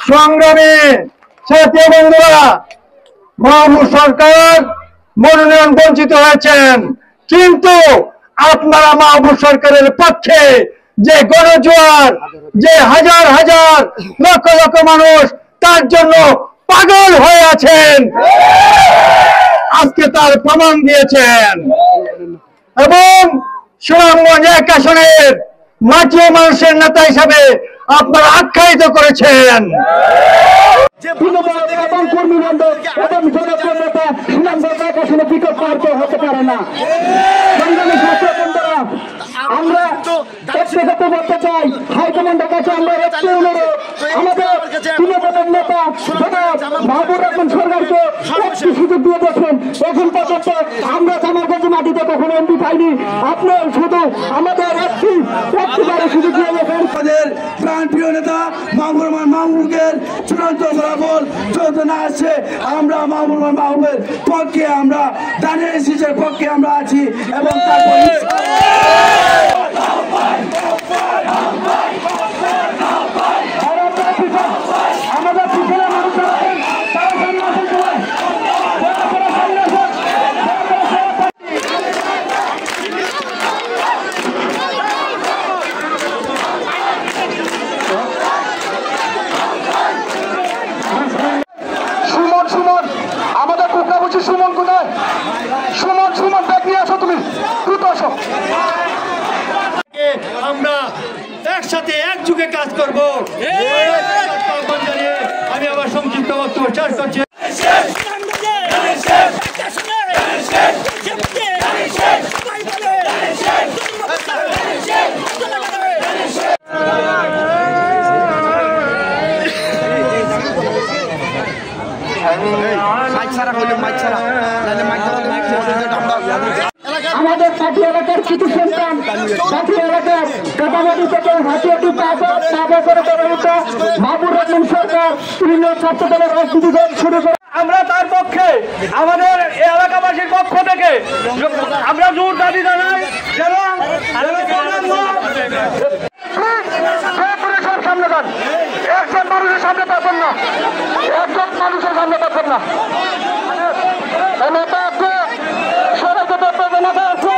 সংগ্রামী সাথী বন্ধুরা, মাহমুদ সরকার মনোনয়ন বঞ্চিত হয়েছেন, কিন্তু আপনারা মাহমুদ সরকারের পক্ষে যে গণজোয়ার, যে হাজার হাজার লক্ষ লক্ষ মানুষ তার জন্য পাগল হয়ে আছেন, আজকে তার প্রমাণ দিয়েছেন। এবং সুনামগঞ্জ এক আসনের মাটি মানুষের নেতা হিসাবে আপনারা আখ্যায়িত করেছেন। হতে পারে না। আমরা বলতে চাই, হাইকমান্ডের কাছে আমরা আমাদের তৃণমূলের নেতা মাহবুব রহমান সরকারকে একটি সুযোগ দিয়ে দেখেন। এখন পর্যন্ত আমরা জামালগঞ্জ মাটিতে কখনো এমপি পাইনি। আপনার শুধু আমাদের একটিবারে সুযোগ দিয়ে দেখেন। আমাদের প্রাণপ্রিয় নেতা মাহবুব রহমান মাহবুবের চূড়ান্ত ফলাফল চলতে না আসছে, আমরা মাহবুব রহমান মাহবুবের পক্ষে, আমরা দানের শীষের পক্ষে আমরা আছি। এবং আমাদের কুকরাবুচি সুমন কোথায়? সুমন ব্যাগ নিয়ে আসো, তুমি দ্রুত আসো। আমরা একসাথে একযুগে কাজ করবো। আমি আবার সংক্ষিপ্ত বক্তব্য শেষ করছি। আমাদের সাথী এলাকার কিছু সন্তান সাথী এলাকার কাটাবাড়ি থেকে হাতিয়াটি মাহবুব রহমান সরকার বিভিন্ন ছাত্র দলের রাজনীতি শুরু করে। আমরা তার পক্ষে, আমাদের এলাকাবাসীর পক্ষ থেকে আমরা জোর দাবি জানাই যেন সামনে যান, একজন মানুষের সামনে পাবেন না, একজন মানুষের সামনে পাবেন না। নেতা আছে, সবাইকে দেখবে নেতা আছে।